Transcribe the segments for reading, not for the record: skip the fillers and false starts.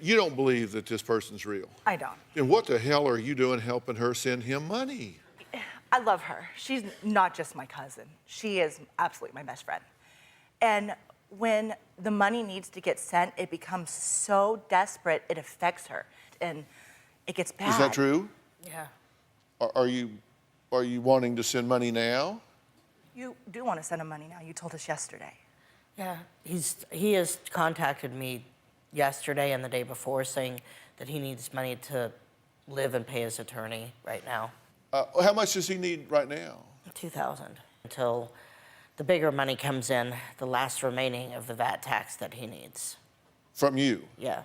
You don't believe that this person's real? I don't. And what the hell are you doing helping her send him money? I love her. She's not just my cousin. She is absolutely my best friend. And when the money needs to get sent, it becomes so desperate, it affects her. And it gets bad. Is that true? Yeah. Are you wanting to send money now? You do want to send him money now. You told us yesterday. Yeah, he has contacted me yesterday and the day before saying that he needs money to live and pay his attorney right now. How much does he need right now? $2,000 until the bigger money comes in, the last remaining of the VAT tax that he needs. From you? Yeah.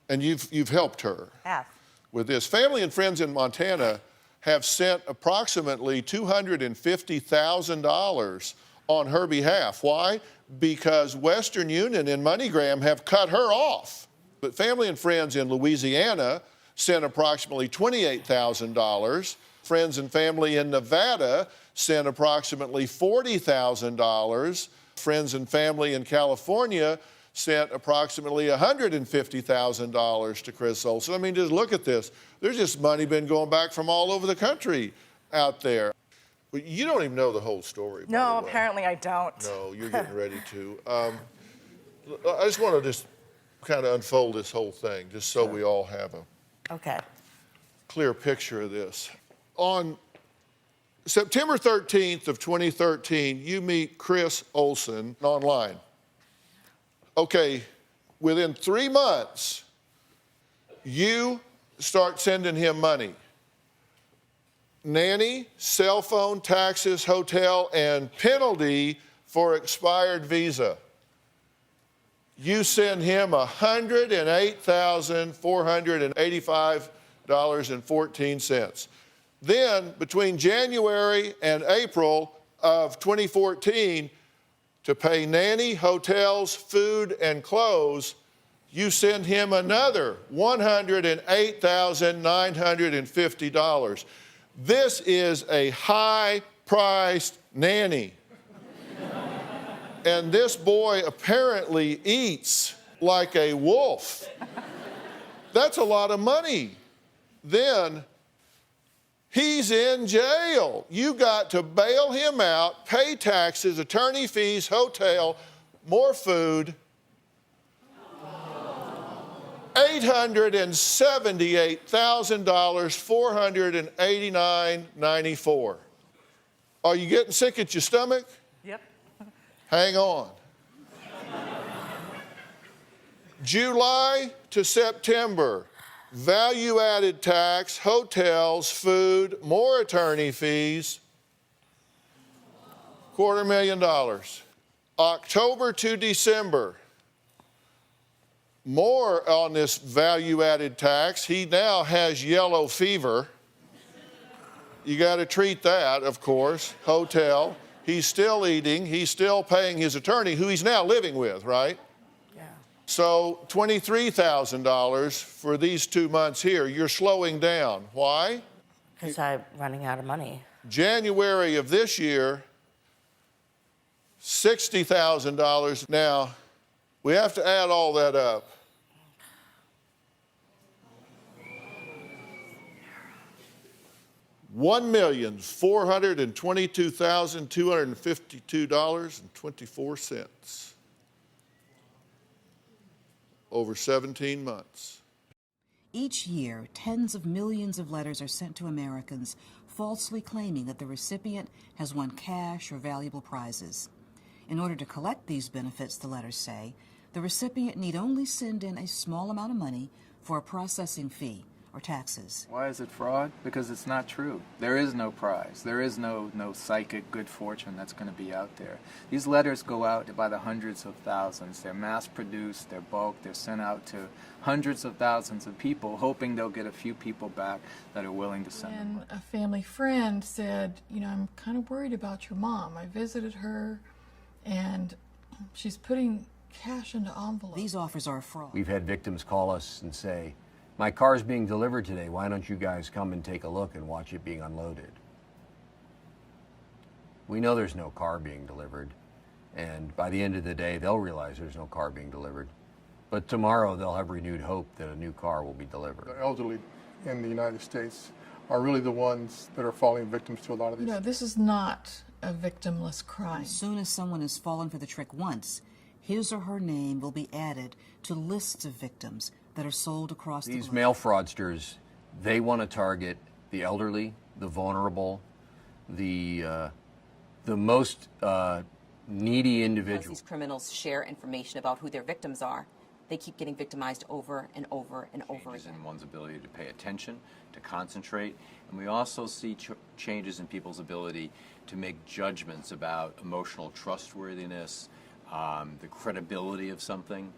And you've helped her Yeah. with this. Family and friends in Montana have sent approximately $250,000 on her behalf. Why? Because Western Union and MoneyGram have cut her off. But family and friends in Louisiana sent approximately $28,000. Friends and family in Nevada sent approximately $40,000. Friends and family in California sent approximately $150,000 to Chris Olson. I mean, just look at this. There's just money been going back from all over the country out there. But you don't even know the whole story. No, apparently I don't. No, you're getting ready to. I just want to kind of unfold this whole thing, just so we all have a clear picture of this. On September 13th of 2013, you meet Chris Olson online. Okay, within 3 months, you start sending him money. Nanny, cell phone, taxes, hotel, and penalty for expired visa. You send him $108,485.14. Then, between January and April of 2014, to pay nanny, hotels, food, and clothes, you send him another $108,950. This is a high-priced nanny. And this boy apparently eats like a wolf. That's a lot of money. Then he's in jail. You got to bail him out, pay taxes, attorney fees, hotel, more food. $878,000, $489.94. Are you getting sick at your stomach? Yep. Hang on. July to September, value-added tax, hotels, food, more attorney fees, $250,000. October to December, more on this value-added tax. He now has yellow fever. You got to treat that, of course. Hotel. He's still eating. He's still paying his attorney, who he's now living with, right? Yeah. So $23,000 for these 2 months here. You're slowing down. Why? Because I'm running out of money. January of this year, $60,000. Now, we have to add all that up. $1,422,252.24 over 17 months. Each year, tens of millions of letters are sent to Americans falsely claiming that the recipient has won cash or valuable prizes. In order to collect these benefits, the letters say, the recipient need only send in a small amount of money for a processing fee or taxes. Why is it fraud? Because it's not true. There is no prize. There is no psychic good fortune that's going to be out there. These letters go out by the hundreds of thousands. They're mass-produced, they're bulk, they're sent out to hundreds of thousands of people, hoping they'll get a few people back that are willing to send them. And a family friend said, you know, I'm kind of worried about your mom. I visited her, and she's putting cash into envelopes. These offers are a fraud. We've had victims call us and say, my car's being delivered today. Why don't you guys come and take a look and watch it being unloaded? We know there's no car being delivered, and by the end of the day, they'll realize there's no car being delivered. But tomorrow they'll have renewed hope that a new car will be delivered. The elderly in the United States are really the ones that are falling victims to a lot of these. No, this is not a victimless crime. As soon as someone has fallen for the trick once, his or her name will be added to lists of victims that are sold across the globe. These mail fraudsters, they want to target the elderly, the vulnerable, the most needy individuals. These criminals share information about who their victims are. They keep getting victimized over and over and over again. In one's ability to pay attention, to concentrate, and we also see changes in people's ability to make judgments about emotional trustworthiness, the credibility of something.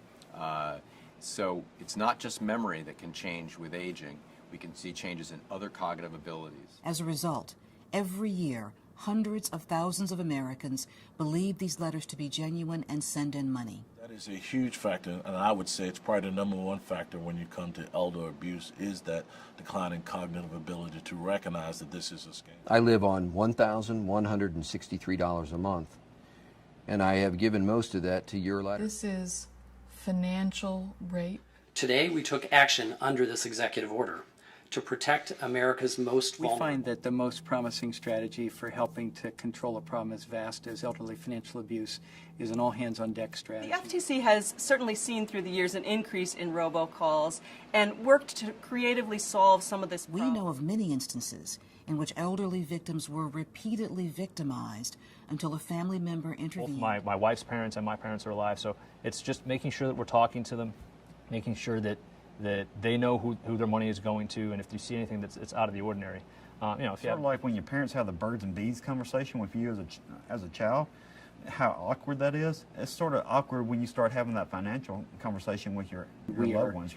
So it's not just memory that can change with aging. We can see changes in other cognitive abilities. As a result, every year, hundreds of thousands of Americans believe these letters to be genuine and send in money. That is a huge factor, and I would say it's probably the number one factor when you come to elder abuse, is that decline in cognitive ability to recognize that this is a scam. I live on $1,163 a month, and I have given most of that to your letter. This is financial rape. Today, we took action under this executive order to protect America's most vulnerable. We find that the most promising strategy for helping to control a problem as vast as elderly financial abuse is an all-hands-on-deck strategy. The FTC has certainly seen through the years an increase in robocalls and worked to creatively solve some of this problem. We know of many instances in which elderly victims were repeatedly victimized until a family member intervened. Both my wife's parents and my parents are alive, so it's just making sure that we're talking to them, making sure that they know who their money is going to, and if you see anything that's out of the ordinary. If you sort of like when your parents have the birds and bees conversation with you as a child, how awkward that is. It's sort of awkward when you start having that financial conversation with your loved ones.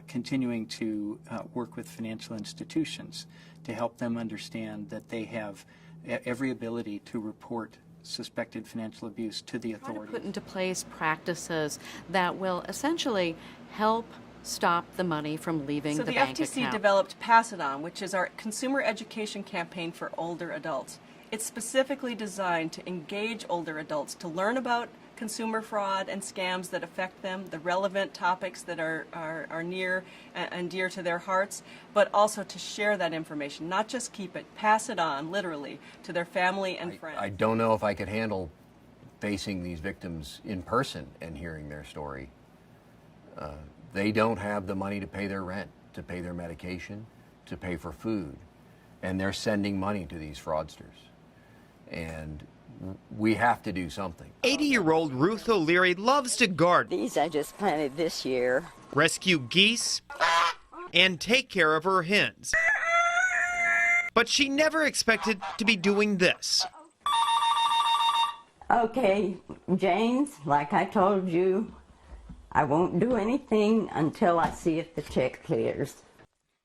Continuing to work with financial institutions to help them understand that they have every ability to report suspected financial abuse to the authorities. Put into place practices that will essentially help stop the money from leaving the bank account. So the FTC developed Pass It On, which is our consumer education campaign for older adults. It's specifically designed to engage older adults to learn about consumer fraud and scams that affect them, the relevant topics that are near and dear to their hearts, but also to share that information, not just keep it, pass it on, literally, to their family and friends. I don't know if I could handle facing these victims in person and hearing their story. They don't have the money to pay their rent, to pay their medication, to pay for food, and they're sending money to these fraudsters. And we have to do something. 80-year-old Ruth O'Leary loves to garden. These I just planted this year. Rescue geese and take care of her hens. But she never expected to be doing this. Okay, James, like I told you, I won't do anything until I see if the check clears.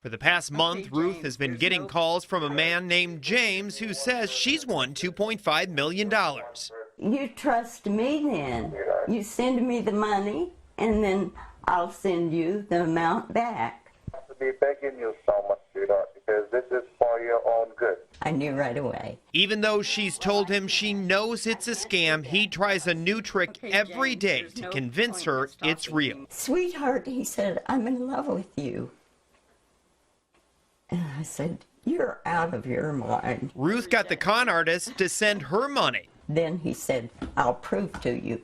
For the past month, Ruth has been getting calls from a man named James who says she's won $2.5 million. You trust me then. You send me the money, and then I'll send you the amount back. I have to be begging you so much, sweetheart, because this is for your own good. I knew right away. Even though she's told him she knows it's a scam, he tries a new trick every day to convince her it's real. Sweetheart, he said, I'm in love with you. And I said, you're out of your mind. Ruth got the con artist to send her money. Then he said, I'll prove to you.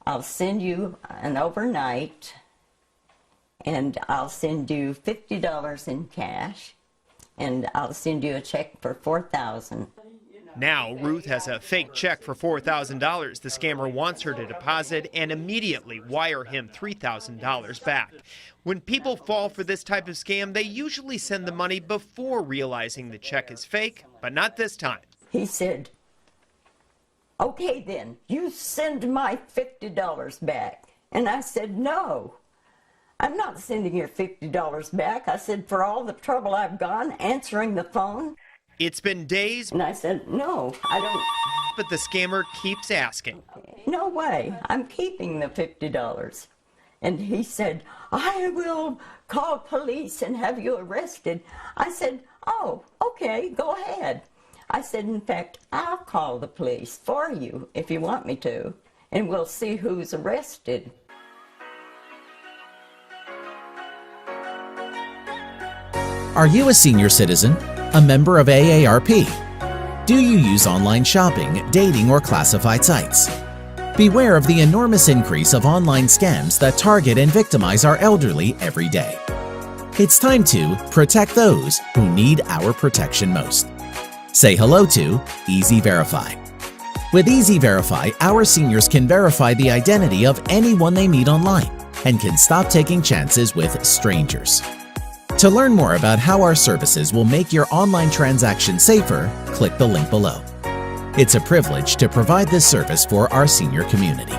I'll send you an overnight, and I'll send you $50 in cash, and I'll send you a check for $4,000. Now, Ruth has a fake check for $4,000 the scammer wants her to deposit and immediately wire him $3,000 back. When people fall for this type of scam, they usually send the money before realizing the check is fake, but not this time. He said, okay then, you send my $50 back. And I said, no, I'm not sending your $50 back. I said, for all the trouble I've gone answering the phone. It's been days. And I said, no, I don't. But the scammer keeps asking. No way, I'm keeping the $50. And he said, I will call police and have you arrested. I said, oh, okay, go ahead. I said, in fact, I'll call the police for you if you want me to, and we'll see who's arrested. Are you a senior citizen, a member of AARP? Do you use online shopping, dating, or classified sites? Beware of the enormous increase of online scams that target and victimize our elderly every day. It's time to protect those who need our protection most. Say hello to eZverifi. With eZverifi, our seniors can verify the identity of anyone they meet online and can stop taking chances with strangers. To learn more about how our services will make your online transaction safer, click the link below. It's a privilege to provide this service for our senior community.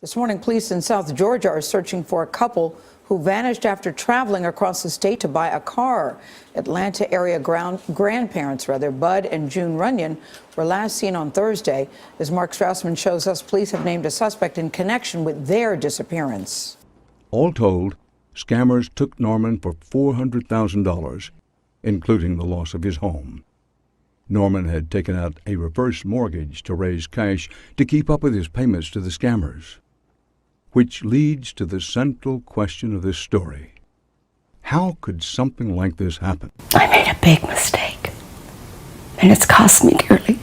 This morning, police in South Georgia are searching for a couple who vanished after traveling across the state to buy a car. Atlanta area grandparents, Bud and June Runyon, were last seen on Thursday. As Mark Strassman shows us, police have named a suspect in connection with their disappearance. All told, scammers took Norman for $400,000, including the loss of his home. Norman had taken out a reverse mortgage to raise cash to keep up with his payments to the scammers. Which leads to the central question of this story. How could something like this happen? I made a big mistake, and it's cost me dearly.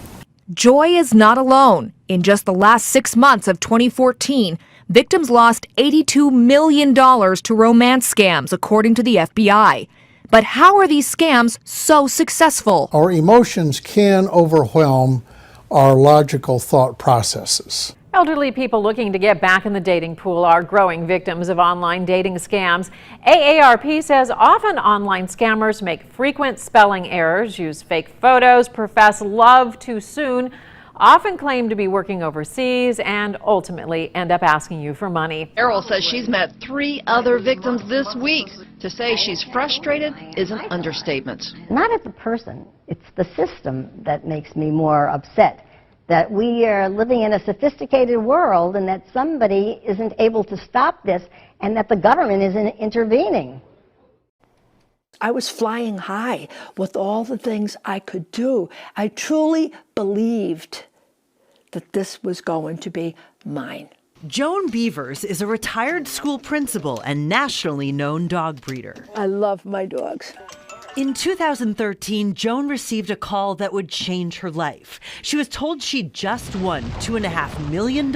Joy is not alone. In just the last 6 months of 2014, victims lost $82 million to romance scams, according to the FBI. But how are these scams so successful? Our emotions can overwhelm our logical thought processes. Elderly people looking to get back in the dating pool are growing victims of online dating scams. AARP says often online scammers make frequent spelling errors, use fake photos, profess love too soon, often claim to be working overseas, and ultimately end up asking you for money. Errol says she's met 3 other victims this week. To say she's frustrated is an understatement. Not at the person, it's the system that makes me more upset. That we are living in a sophisticated world and that somebody isn't able to stop this and that the government isn't intervening. I was flying high with all the things I could do. I truly believed that this was going to be mine. Joan Beavers is a retired school principal and nationally known dog breeder. I love my dogs. In 2013, Joan received a call that would change her life. She was told she'd just won $2.5 million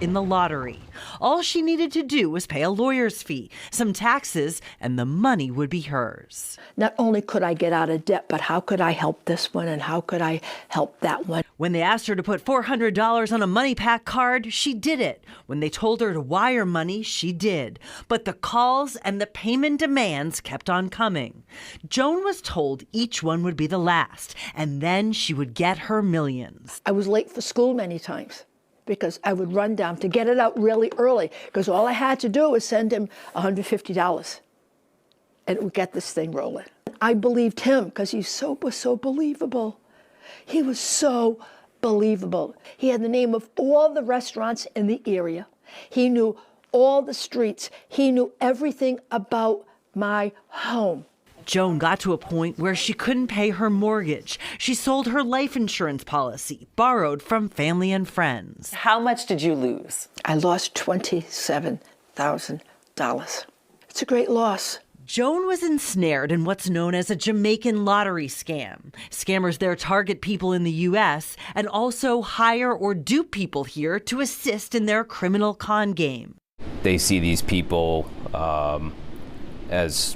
in the lottery. All she needed to do was pay a lawyer's fee, some taxes, and the money would be hers. Not only could I get out of debt, but how could I help this one and how could I help that one? When they asked her to put $400 on a money pack card, she did it. When they told her to wire money, she did. But the calls and the payment demands kept on coming. Joan was told each one would be the last, and then she would get her millions. I was late for school many times because I would run down to get it out really early because all I had to do was send him $150 and it would get this thing rolling. I believed him because he was so believable. He was so believable. He had the name of all the restaurants in the area. He knew all the streets. He knew everything about my home. Joan got to a point where she couldn't pay her mortgage. She sold her life insurance policy, borrowed from family and friends. How much did you lose? I lost $27,000. It's a great loss. Joan was ensnared in what's known as a Jamaican lottery scam. Scammers there target people in the U.S. and also hire or dupe people here to assist in their criminal con game. They see these people as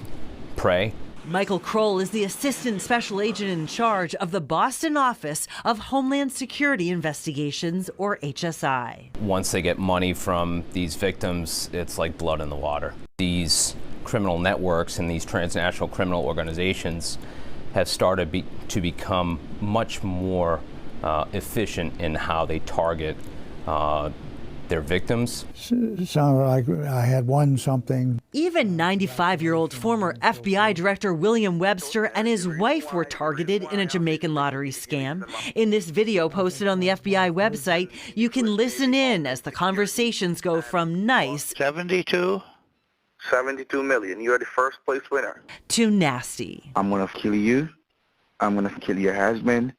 prey. Michael Kroll is the assistant special agent in charge of the Boston office of Homeland Security Investigations, or HSI. Once they get money from these victims, it's like blood in the water. These criminal networks and these transnational criminal organizations have started to become much more efficient in how they target their victims. Sounded like I had won something. Even 95-year-old former FBI Director William Webster and his wife were targeted in a Jamaican lottery scam. In this video posted on the FBI website, you can listen in as the conversations go from nice 72 million. You're the first place winner. To nasty. I'm gonna kill you. I'm gonna kill your husband.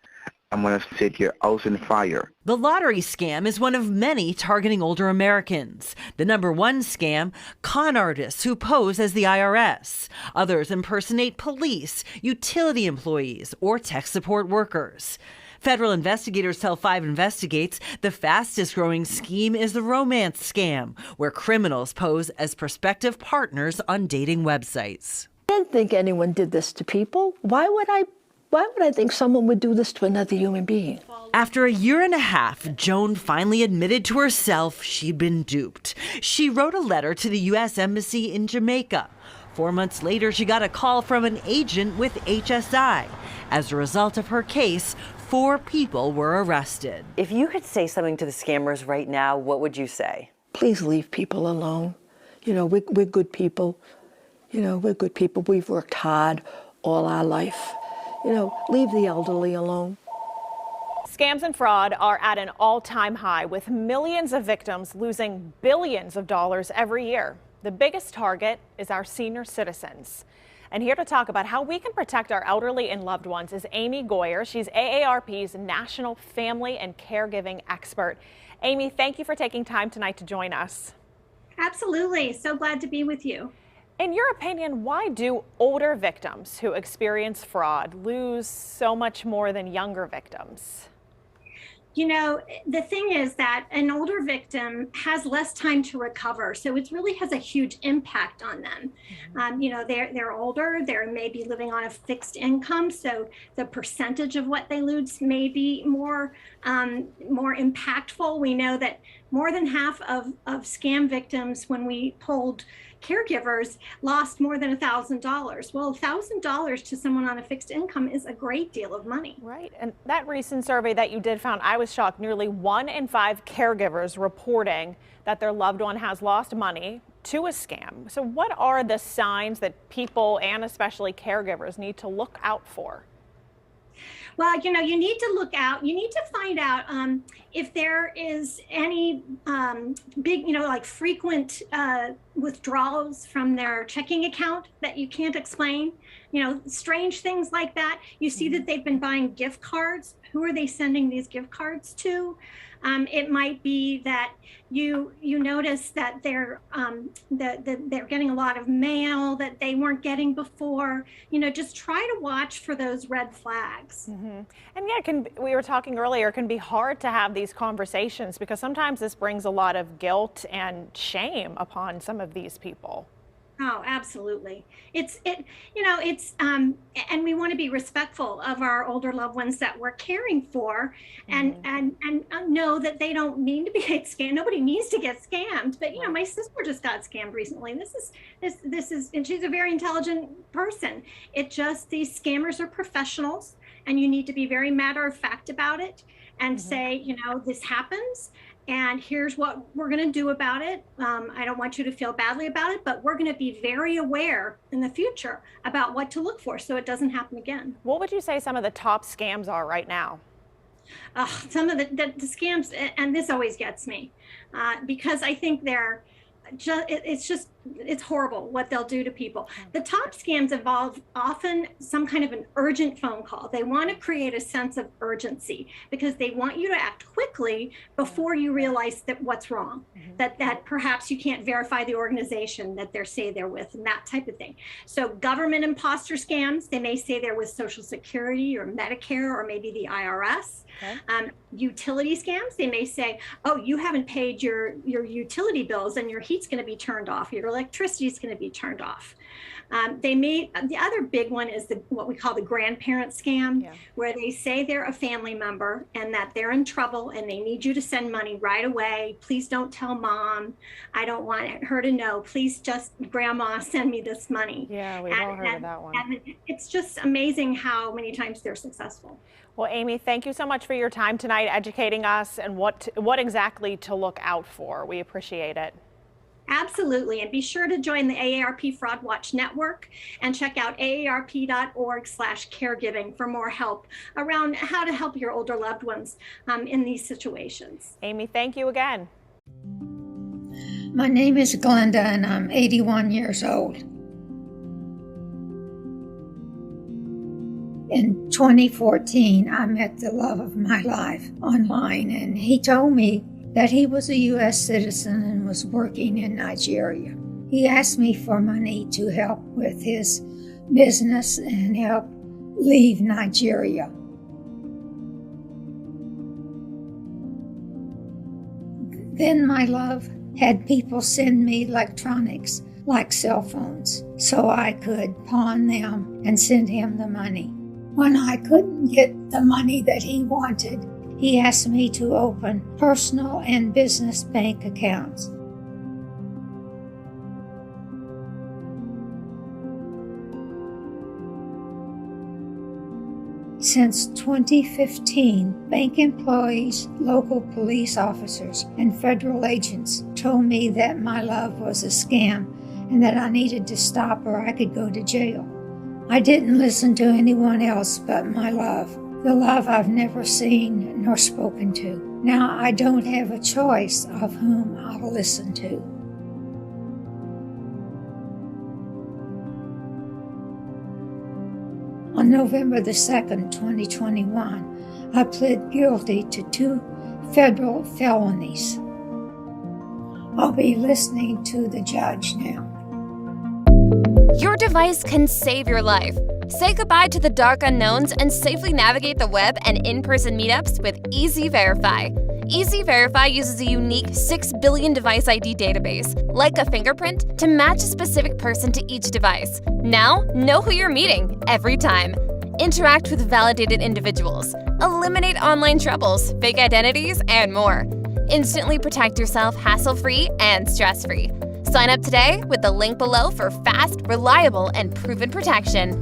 I'm going to set your house on fire. The lottery scam is one of many targeting older Americans. The number one scam, con artists who pose as the IRS. Others impersonate police, utility employees, or tech support workers. Federal investigators tell 5 Investigates the fastest growing scheme is the romance scam, where criminals pose as prospective partners on dating websites. I didn't think anyone did this to people. Why would I think someone would do this to another human being? After a year and a half, Joan finally admitted to herself she'd been duped. She wrote a letter to the U.S. Embassy in Jamaica. 4 months later, she got a call from an agent with HSI. As a result of her case, 4 people were arrested. If you could say something to the scammers right now, what would you say? Please leave people alone. You know, we're good people. You know, we're good people. We've worked hard all our life. You know, leave the elderly alone. Scams and fraud are at an all-time high, with millions of victims losing billions of dollars every year. The biggest target is our senior citizens. And here to talk about how we can protect our elderly and loved ones is Amy Goyer. She's AARP's National Family and Caregiving Expert. Amy, thank you for taking time tonight to join us. Absolutely. So glad to be with you. In your opinion, why do older victims who experience fraud lose so much more than younger victims? You know, the thing is that an older victim has less time to recover, so it really has a huge impact on them. You know, they're older, they may be living on a fixed income, so the percentage of what they lose may be more impactful. We know that more than half of scam victims, when we polled caregivers, lost more than $1,000. Well, $1,000 to someone on a fixed income is a great deal of money. Right. And that recent survey that you did found, I was shocked, nearly 1 in 5 caregivers reporting that their loved one has lost money to a scam. So what are the signs that people, and especially caregivers, need to look out for? Well, you know, you need to look out, you need to find out if there is any big, you know, like frequent withdrawals from their checking account that you can't explain, you know, strange things like that. You see that they've been buying gift cards. Who are they sending these gift cards to? It might be that you notice that they're getting a lot of mail that they weren't getting before. You know, just try to watch for those red flags. And yeah, we were talking earlier, it can be hard to have these conversations because sometimes this brings a lot of guilt and shame upon some of these people. Oh, absolutely. You know, and we want to be respectful of our older loved ones that we're caring for, and know that they don't mean to be scammed. Nobody needs to get scammed. But you know, my sister just got scammed recently. And this is, and she's a very intelligent person. These scammers are professionals, and you need to be very matter of fact about it and say, you know, this happens. And here's what we're going to do about it. I don't want you to feel badly about it, but we're going to be very aware in the future about what to look for so it doesn't happen again. What would you say some of the top scams are right now? Some of the scams, and this always gets me, because I think it's horrible what they'll do to people. The top scams involve often some kind of an urgent phone call. They want to create a sense of urgency because they want you to act quickly before you realize that what's wrong, that perhaps you can't verify the organization that they're with, and that type of thing. So government imposter scams, they may say they're with Social Security or Medicare or maybe the IRS. Utility scams, they may say, oh, you haven't paid your utility bills and your heat's going to be turned off, your electricity is going to be turned off. The other big one is what we call the grandparent scam, where they say they're a family member and that they're in trouble and they need you to send money right away. Please don't tell mom. I don't want her to know. Please just, grandma, send me this money. Yeah, we've all heard of that one. And it's just amazing how many times they're successful. Well, Amy, thank you so much for your time tonight, educating us and what exactly to look out for. We appreciate it. Absolutely. And be sure to join the AARP Fraud Watch Network and check out aarp.org/caregiving for more help around how to help your older loved ones in these situations. Amy, thank you again. My name is Glenda and I'm 81 years old. In 2014, I met the love of my life online, and he told me that he was a U.S. citizen and was working in Nigeria. He asked me for money to help with his business and help leave Nigeria. Then my love had people send me electronics like cell phones so I could pawn them and send him the money. When I couldn't get the money that he wanted, he asked me to open personal and business bank accounts. Since 2015, bank employees, local police officers, and federal agents told me that my love was a scam and that I needed to stop or I could go to jail. I didn't listen to anyone else but my love, the love I've never seen nor spoken to. Now I don't have a choice of whom I'll listen to. On November the 2nd, 2021, I pled guilty to 2 federal felonies. I'll be listening to the judge now. Your device can save your life. Say goodbye to the dark unknowns and safely navigate the web and in-person meetups with eZverifi. eZverifi uses a unique 6 billion device ID database, like a fingerprint, to match a specific person to each device. Now, know who you're meeting every time. Interact with validated individuals. Eliminate online troubles, fake identities, and more. Instantly protect yourself hassle-free and stress-free. Sign up today with the link below for fast, reliable, and proven protection.